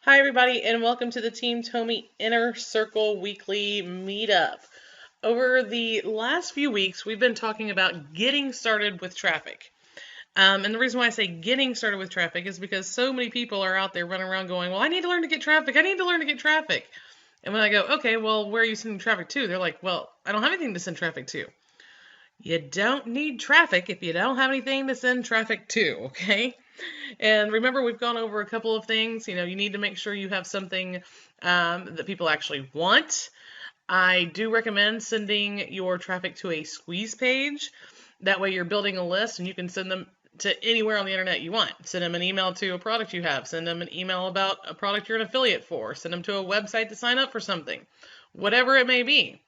Hi, everybody, and welcome to the Team Tomey Inner Circle Weekly Meetup. Over the last few weeks, we've been talking about getting started with traffic. And the reason why I say getting started with traffic is because so many people are out there running around going, well, I need to learn to get traffic. I need to learn to get traffic. And when I go, okay, well, where are you sending traffic to? They're like, well, I don't have anything to send traffic to. You don't need traffic if you don't have anything to send traffic to, okay? And remember, we've gone over a couple of things. You need to make sure you have something that people actually want. I do recommend sending your traffic to a squeeze page. That way you're building a list and you can send them to anywhere on the internet you want. Send them an email to a product you have. Send them an email about a product you're an affiliate for. Send them to a website to sign up for something. Whatever it may be.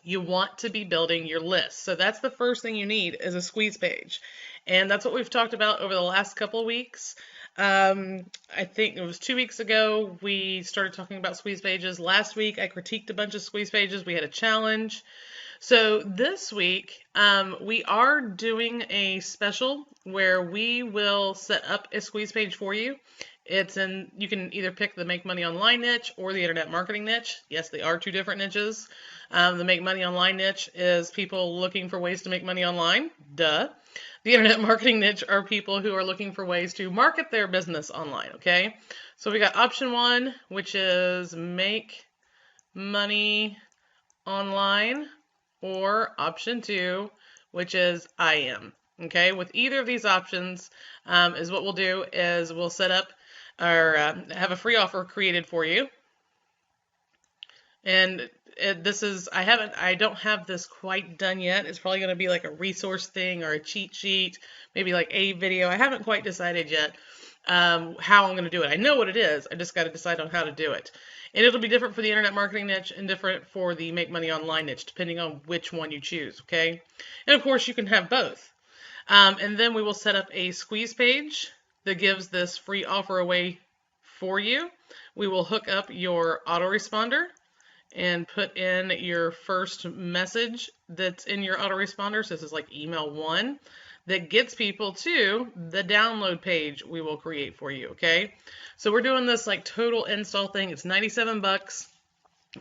You want to be building your list. So that's the first thing you need is a squeeze page. And that's what we've talked about over the last couple of weeks. I think it was 2 weeks ago we started talking about squeeze pages. Last week I critiqued a bunch of squeeze pages. We had a challenge. So this week we are doing a special where we will set up a squeeze page for you. You can either pick the make money online niche or the internet marketing niche. Yes, they are two different niches. The make money online niche is people looking for ways to make money online. Duh. The internet marketing niche are people who are looking for ways to market their business online. Okay. So we got option 1, which is make money online, or option 2, which is I am. Okay. With either of these options, is what we'll do is we'll set up or have a free offer created for you. And I don't have this quite done yet. It's probably going to be like a resource thing or a cheat sheet, maybe like a video. I haven't quite decided yet how I'm going to do it. I know what it is. I just got to decide on how to do it. And it'll be different for the internet marketing niche and different for the make money online niche, depending on which one you choose, okay? And of course, you can have both. And then we will set up a squeeze page that gives this free offer away for you. We will hook up your autoresponder and put in your first message that's in your autoresponder. So this is like email 1 that gets people to the download page we will create for you, okay? So we're doing this like total install thing. It's $97.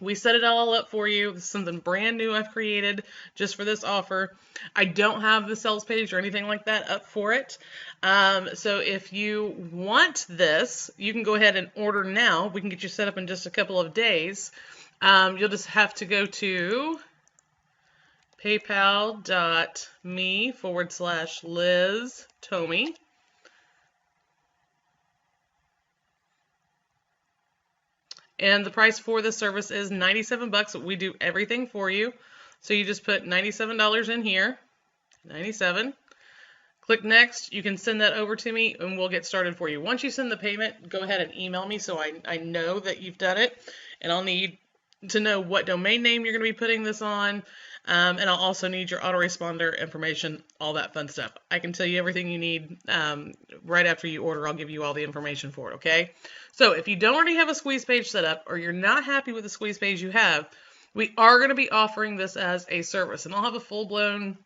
We set it all up for you. This is something brand new I've created just for this offer. I don't have the sales page or anything like that up for it. So if you want this, you can go ahead and order now. We can get you set up in just a couple of days. You'll just have to go to paypal.me/Liz Tomey. And the price for this service is $97. We do everything for you. So you just put $97 in here. 97. Click next. You can send that over to me and we'll get started for you. Once you send the payment, go ahead and email me so I know that you've done it. And I'll need to know what domain name you're going to be putting this on. And I'll also need your autoresponder information, all that fun stuff. I can tell you everything you need right after you order. I'll give you all the information for it, okay? So if you don't already have a squeeze page set up or you're not happy with the squeeze page you have, we are going to be offering this as a service. And I'll have a full-blown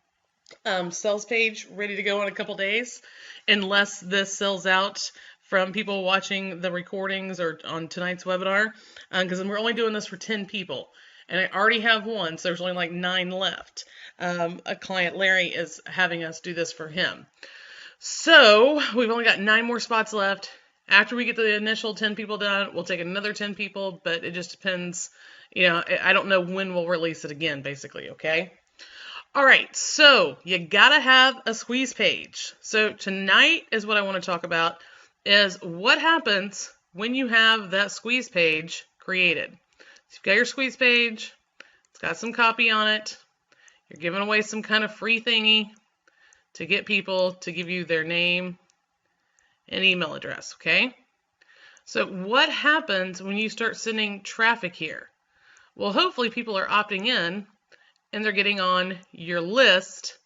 sales page ready to go in a couple days unless this sells out from people watching the recordings or on tonight's webinar, because we're only doing this for 10 people. And I already have one, so there's only like 9 left. A client, Larry, is having us do this for him. So we've only got 9 more spots left. After we get the initial 10 people done, we'll take another 10 people, but it just depends. I don't know when we'll release it again, basically, okay? All right, so you gotta have a squeeze page. So tonight is what I want to talk about, is what happens when you have that squeeze page created. So you've got your squeeze page, it's got some copy on it, you're giving away some kind of free thingy to get people to give you their name and email address, okay? So what happens when you start sending traffic here? Well, hopefully people are opting in and they're getting on your list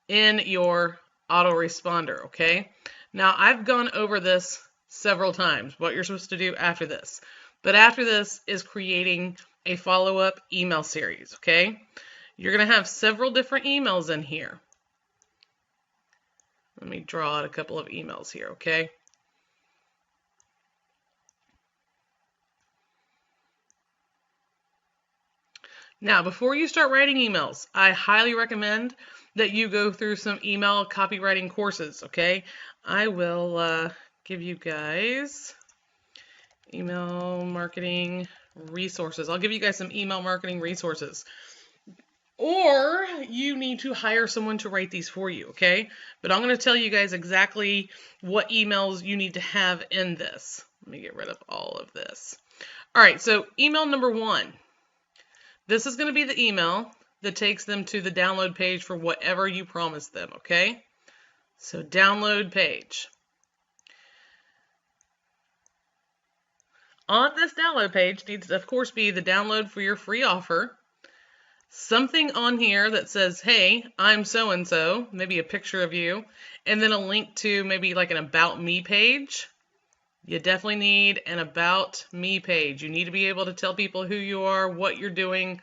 in your autoresponder, okay? Now, I've gone over this several times, what you're supposed to do after this. But after this is creating a follow-up email series, okay? You're going to have several different emails in here. Let me draw out a couple of emails here, okay? Now, before you start writing emails, I highly recommend that you go through some email copywriting courses, okay? I will give you guys email marketing resources. I'll give you guys some email marketing resources. Or you need to hire someone to write these for you, okay? But I'm going to tell you guys exactly what emails you need to have in this. Let me get rid of all of this. All right, so email number 1. This is going to be the email that takes them to the download page for whatever you promised them, okay? So download page. On this download page needs to, of course, be the download for your free offer. Something on here that says, hey, I'm so-and-so, maybe a picture of you, and then a link to maybe like an About Me page. You definitely need an About Me page. You need to be able to tell people who you are, what you're doing,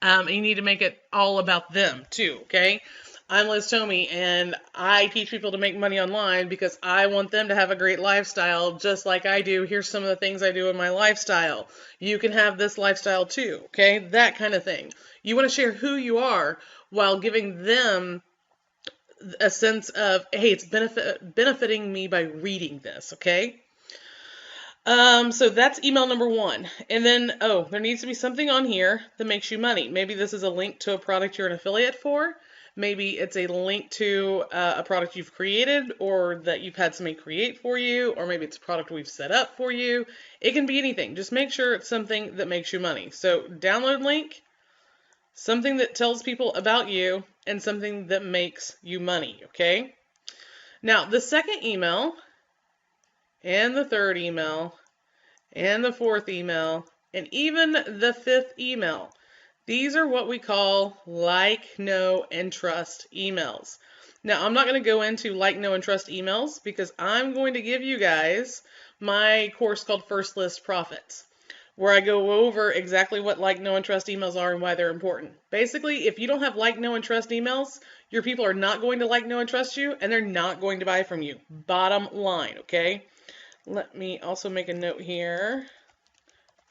and you need to make it all about them too, okay? I'm Liz Tomey, and I teach people to make money online because I want them to have a great lifestyle just like I do. Here's some of the things I do in my lifestyle. You can have this lifestyle too, okay? That kind of thing. You want to share who you are while giving them a sense of, hey, it's benefiting me by reading this, okay? So that's email number 1. And then, there needs to be something on here that makes you money. Maybe this is a link to a product you're an affiliate for. Maybe it's a link to a product you've created or that you've had somebody create for you, or maybe it's a product we've set up for you. It can be anything. Just make sure it's something that makes you money. So download link, something that tells people about you, and something that makes you money, okay? Now, the second email and the third email and the fourth email and even the 5th email. These are what we call like, know, and trust emails. Now, I'm not going to go into like, know, and trust emails because I'm going to give you guys my course called First List Profits, where I go over exactly what like, know, and trust emails are and why they're important. Basically, if you don't have like, know, and trust emails, your people are not going to like, know, and trust you, and they're not going to buy from you. Bottom line, okay? Let me also make a note here.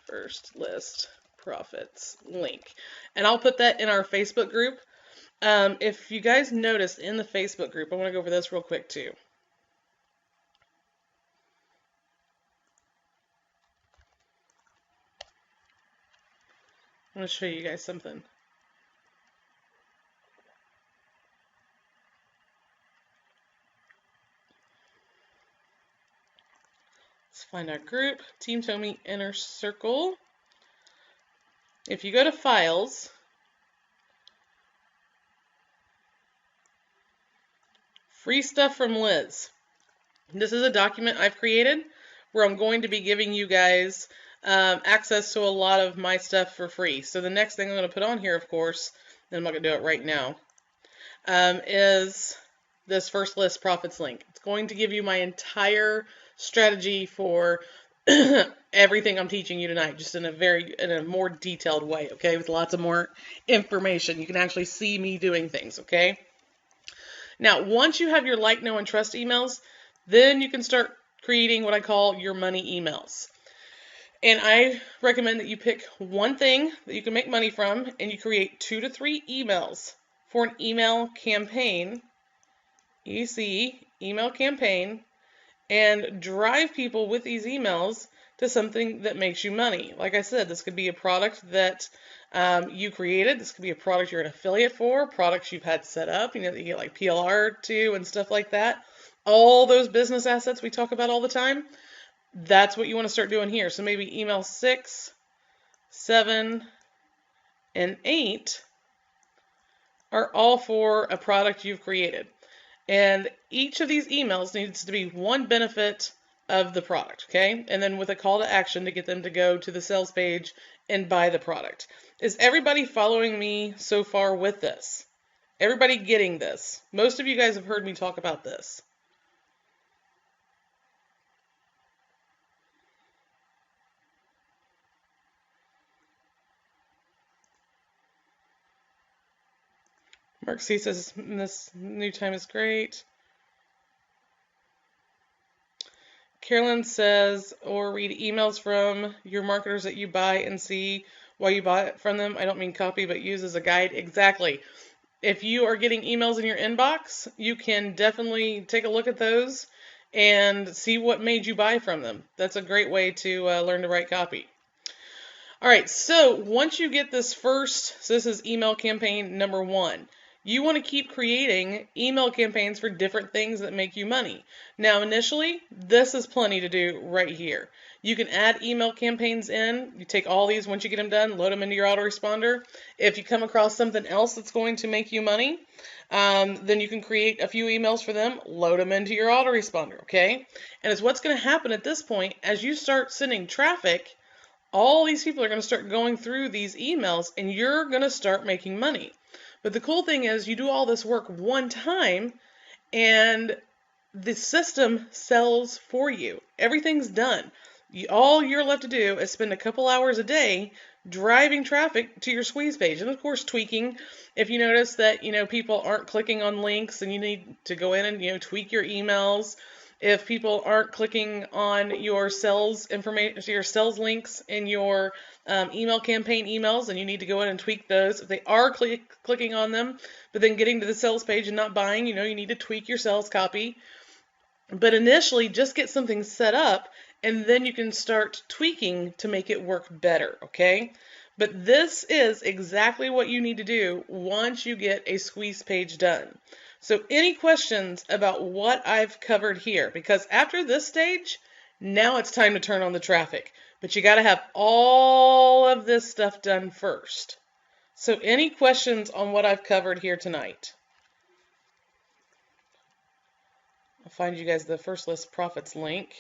First List Profits link. And I'll put that in our Facebook group. If you guys noticed in the Facebook group, I want to go over this real quick too. I'm going to show you guys something. Let's find our group, Team Tomey Inner Circle. If you go to Files, Free Stuff from Liz. This is a document I've created where I'm going to be giving you guys access to a lot of my stuff for free. So the next thing I'm going to put on here, of course, and I'm not going to do it right now, is this First List Profits link. It's going to give you my entire strategy for everything I'm teaching you tonight, just in a more detailed way, okay, with lots of more information. You can actually see me doing things, okay? Now, once you have your like, know, and trust emails, then you can start creating what I call your money emails. And I recommend that you pick one thing that you can make money from, and you create 2 to 3 emails for an email campaign, EC, email campaign, and drive people with these emails to something that makes you money. Like I said, this could be a product that you created. This could be a product you're an affiliate for, products you've had set up, that you get like PLR to and stuff like that. All those business assets we talk about all the time, that's what you want to start doing here. So maybe email 6, 7, and 8 are all for a product you've created. And each of these emails needs to be one benefit of the product, okay? And then with a call to action to get them to go to the sales page and buy the product. Is everybody following me so far with this? Everybody getting this? Most of you guys have heard me talk about this. Mark C says, this new time is great. Carolyn says, or read emails from your marketers that you buy and see while you buy it from them. I don't mean copy, but use as a guide. Exactly. If you are getting emails in your inbox, you can definitely take a look at those and see what made you buy from them. That's a great way to learn to write copy. All right, so once you get this first, so this is email campaign number 1. You want to keep creating email campaigns for different things that make you money. Now, initially, this is plenty to do right here. You can add email campaigns in. You take all these, once you get them done, load them into your autoresponder. If you come across something else that's going to make you money, then you can create a few emails for them, load them into your autoresponder, okay? And it's what's going to happen at this point as you start sending traffic. All these people are going to start going through these emails and you're going to start making money. But the cool thing is you do all this work one time and the system sells for you. Everything's done. All you're left to do is spend a couple hours a day driving traffic to your squeeze page. And of course, tweaking. If you notice that, people aren't clicking on links and you need to go in and, tweak your emails. If people aren't clicking on your sales information, your sales links in your email campaign emails, and you need to go in and tweak those. If they are clicking on them, but then getting to the sales page and not buying, you need to tweak your sales copy. But initially, just get something set up, and then you can start tweaking to make it work better, okay? But this is exactly what you need to do once you get a squeeze page done. So any questions about what I've covered here? Because after this stage, now it's time to turn on the traffic. But you got to have all of this stuff done first. So any questions on what I've covered here tonight? I'll find you guys the First List Profits link.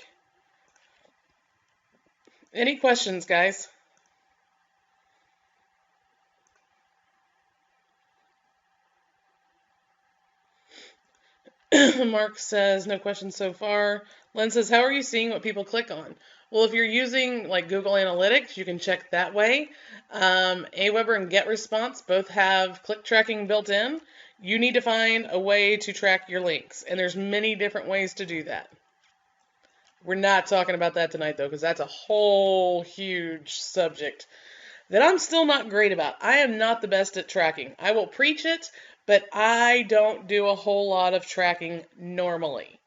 Any questions, guys? Mark says, no questions so far. Len says, how are you seeing what people click on? Well, if you're using like Google Analytics, you can check that way. Aweber and GetResponse both have click tracking built in. You need to find a way to track your links, and there's many different ways to do that. We're not talking about that tonight, though, because that's a whole huge subject that I'm still not great about. I am not the best at tracking. I will preach it, but I don't do a whole lot of tracking normally.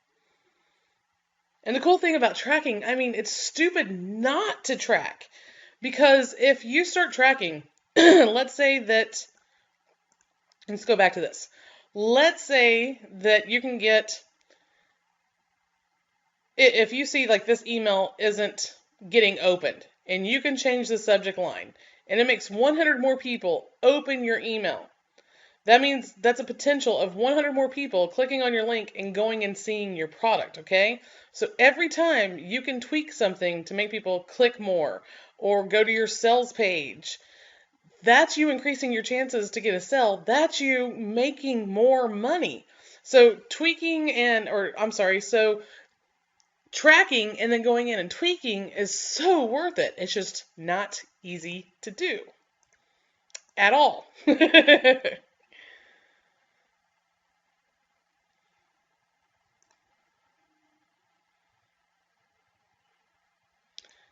And the cool thing about tracking, it's stupid not to track. Because if you start tracking, let's say that, let's go back to this. Let's say that you can get, if you see like this email isn't getting opened, and you can change the subject line, and it makes 100 more people open your email. That means that's a potential of 100 more people clicking on your link and going and seeing your product, okay? So every time you can tweak something to make people click more or go to your sales page, that's you increasing your chances to get a sale. That's you making more money. So tracking and then going in and tweaking is so worth it. It's just not easy to do at all.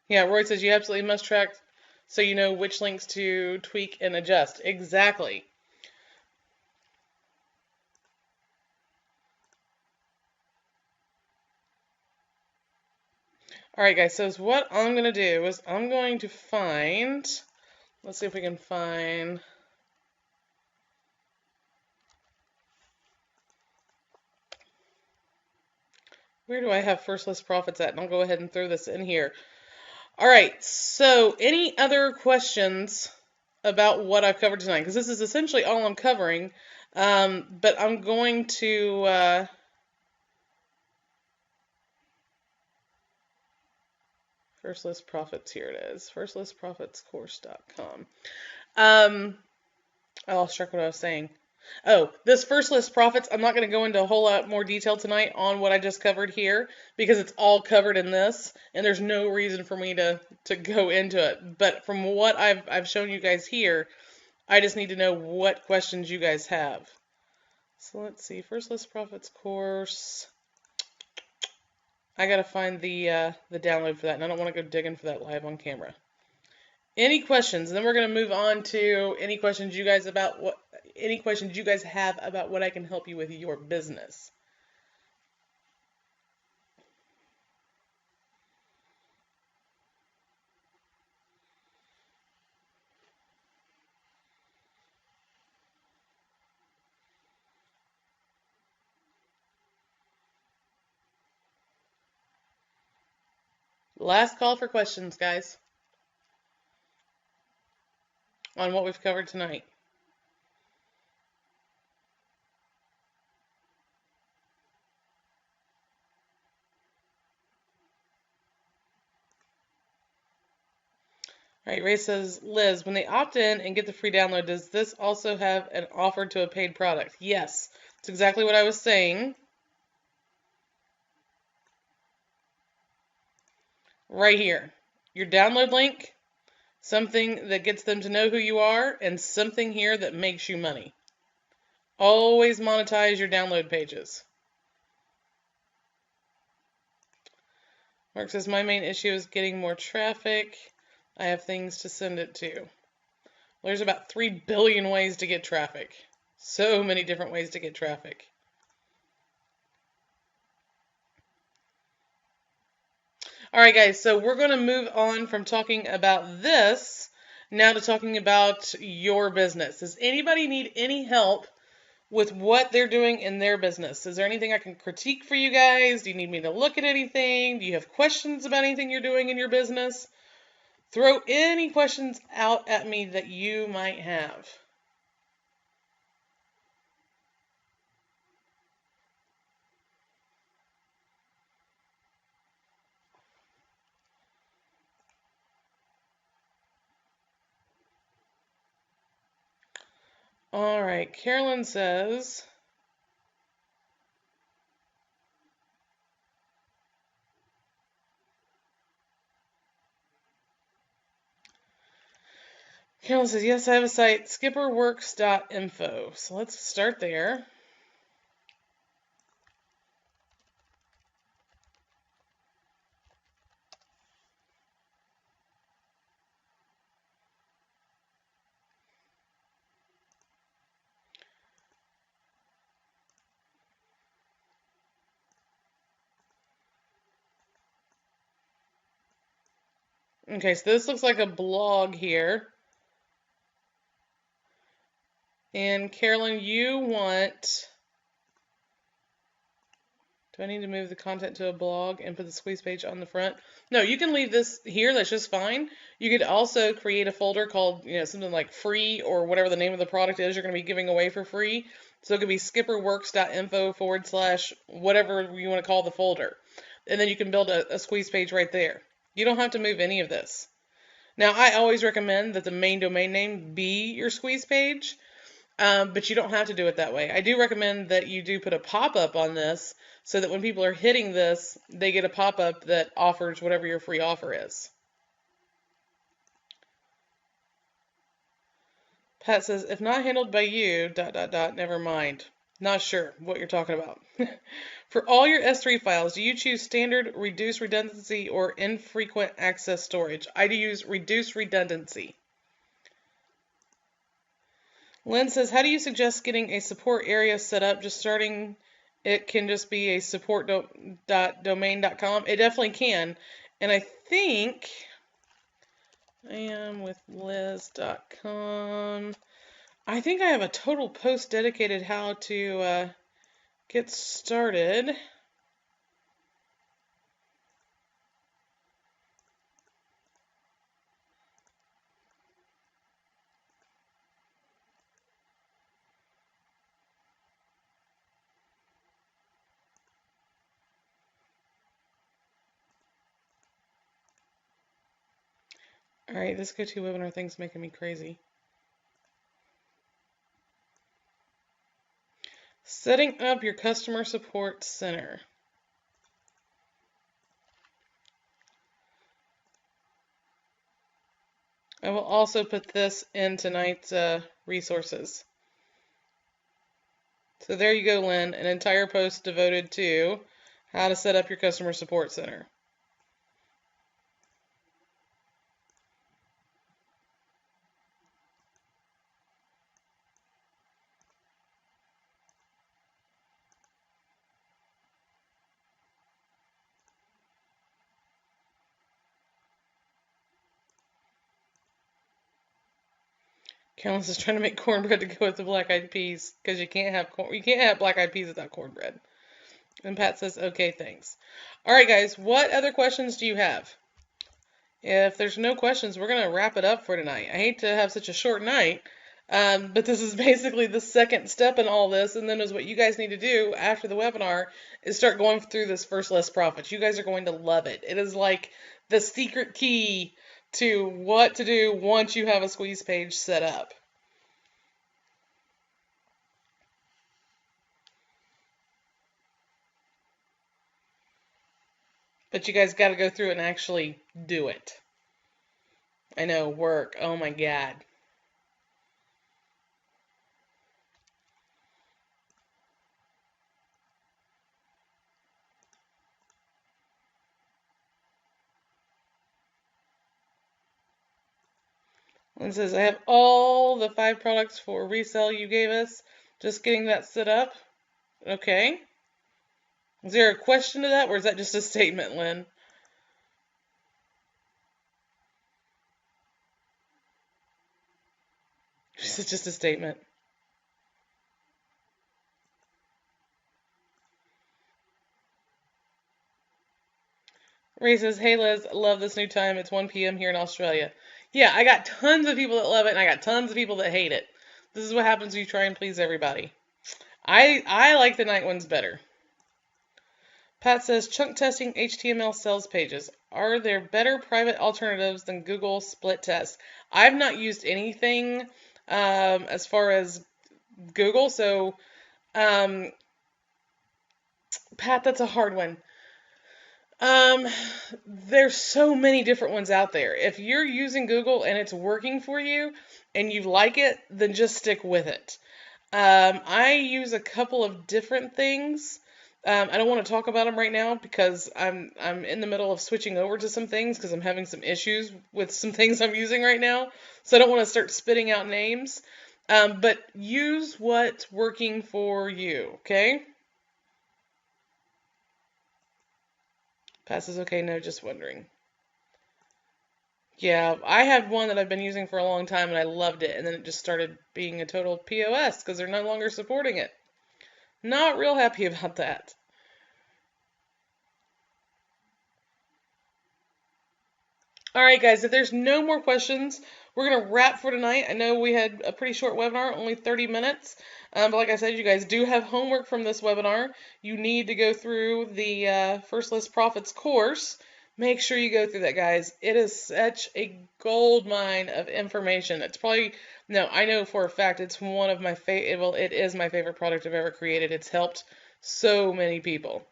Yeah, Roy says you absolutely must track so you know which links to tweak and adjust. Exactly. All right, guys, so what I'm going to do is I'm going to find, let's see if we can find, where do I have First List Profits at? And I'll go ahead and throw this in here. All right, so any other questions about what I've covered tonight? Because this is essentially all I'm covering, but I'm going to... First List Profits, here it is, firstlistprofitscourse.com. I lost track of what I was saying. Oh, this First List Profits, I'm not going to go into a whole lot more detail tonight on what I just covered here because it's all covered in this, and there's no reason for me to go into it. But from what I've shown you guys here, I just need to know what questions you guys have. So let's see, First List Profits course. I gotta find the download for that, and I don't want to go digging for that live on camera. Any questions? And then we're going to move on to any questions you guys have about what I can help you with your business. Last call for questions, guys, on what we've covered tonight. All right, Ray says, Liz, when they opt in and get the free download, does this also have an offer to a paid product? Yes, that's exactly what I was saying. Right here. Your download link, something that gets them to know who you are, and something here that makes you money. Always monetize your download pages. Mark says, my main issue is getting more traffic. I have things to send it to. Well, there's about 3 billion ways to get traffic. So many different ways to get traffic. All right, guys, so we're going to move on from talking about this now to talking about your business. Does anybody need any help with what they're doing in their business? Is there anything I can critique for you guys? Do you need me to look at anything? Do you have questions about anything you're doing in your business? Throw any questions out at me that you might have. All right, Carolyn says, yes, I have a site, skipperworks.info. So let's start there. Okay, so this looks like a blog here. And Carolyn, you want... Do I need to move the content to a blog and put the squeeze page on the front? No, you can leave this here. That's just fine. You could also create a folder called, something like free or whatever the name of the product is you're going to be giving away for free. So it could be skipperworks.info/ whatever you want to call the folder. And then you can build a squeeze page right there. You don't have to move any of this. Now, I always recommend that the main domain name be your squeeze page, but you don't have to do it that way. I do recommend that you do put a pop-up on this so that when people are hitting this, they get a pop-up that offers whatever your free offer is. Pat says, if not handled by you, ... never mind. Not sure what you're talking about. For all your S3 files, do you choose standard, reduced redundancy, or infrequent access storage? I do use reduced redundancy. Lynn says, how do you suggest getting a support area set up? Just starting, it can just be a support.domain.com. It definitely can. And I think I am with Liz.com. I think I have a total post dedicated how to get started. All right, this GoToWebinar thing's making me crazy. Setting up your customer support center. I will also put this in tonight's resources. So there you go, Lynn, an entire post devoted to how to set up your customer support center. Carolyn's just trying to make cornbread to go with the black eyed peas because you can't have black eyed peas without cornbread. And Pat says, okay, thanks. All right, guys, what other questions do you have? If there's no questions, we're going to wrap it up for tonight. I hate to have such a short night, but this is basically the second step in all this, and then is what you guys need to do after the webinar is start going through this first list profits. You guys are going to love it. It is like the secret key to what to do once you have a squeeze page set up. But you guys got to go through it and actually do it. I know, work. Oh my God. It says, I have all the 5 products for resale you gave us. Just getting that set up. Okay. Is there a question to that, or is that just a statement, Lynn? It's just a statement. Ray says, hey Liz, love this new time. It's 1 p.m. here in Australia. Yeah, I got tons of people that love it, and I got tons of people that hate it. This is what happens when you try and please everybody. I like the night ones better. Pat says, chunk testing HTML sales pages. Are there better private alternatives than Google Split Test? I've not used anything as far as Google, so Pat, that's a hard one. There's so many different ones out there. If you're using Google and it's working for you and you like it, then just stick with it. I use a couple of different things. I don't want to talk about them right now because I'm in the middle of switching over to some things because I'm having some issues with some things I'm using right now. So I don't want to start spitting out names. But use what's working for you, okay? Passes okay, no, just wondering. Yeah, I had one that I've been using for a long time and I loved it, and then it just started being a total POS because they're no longer supporting it. Not real happy about that. All right, guys, if there's no more questions, we're going to wrap for tonight. I know we had a pretty short webinar, only 30 minutes. But like I said, you guys do have homework from this webinar. You need to go through the First List Profits course. Make sure you go through that, guys. It is such a gold mine of information. It's probably, no, I know for a fact it's one of my favorite, well, it is my favorite product I've ever created. It's helped so many people.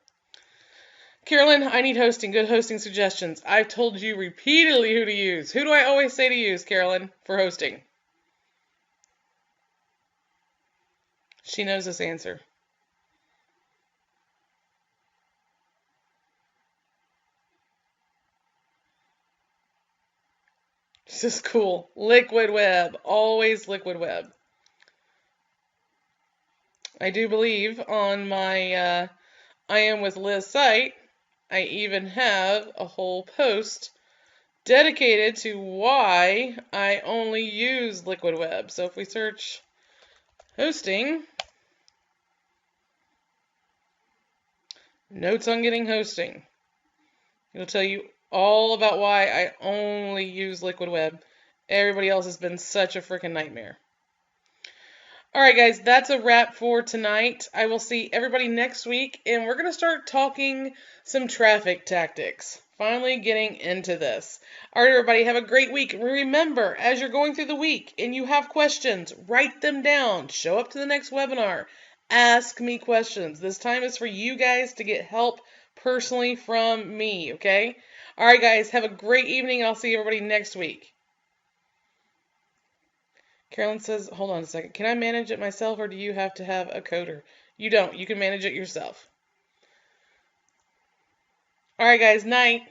Carolyn, I need hosting. Good hosting suggestions. I've told you repeatedly who to use. Who do I always say to use, Carolyn, for hosting? She knows this answer. This is cool. Liquid Web. Always Liquid Web. I do believe on my I Am With Liz site, I even have a whole post dedicated to why I only use Liquid Web. So if we search hosting, notes on getting hosting, it'll tell you all about why I only use Liquid Web. Everybody else has been such a freaking nightmare. All right, guys, that's a wrap for tonight. I will see everybody next week, and we're going to start talking some traffic tactics. Finally getting into this. All right, everybody, have a great week. Remember, as you're going through the week and you have questions, write them down. Show up to the next webinar. Ask me questions. This time is for you guys to get help personally from me, okay? All right, guys, have a great evening. I'll see everybody next week. Carolyn says, hold on a second. Can I manage it myself, or do you have to have a coder? You don't. You can manage it yourself. All right, guys. Night.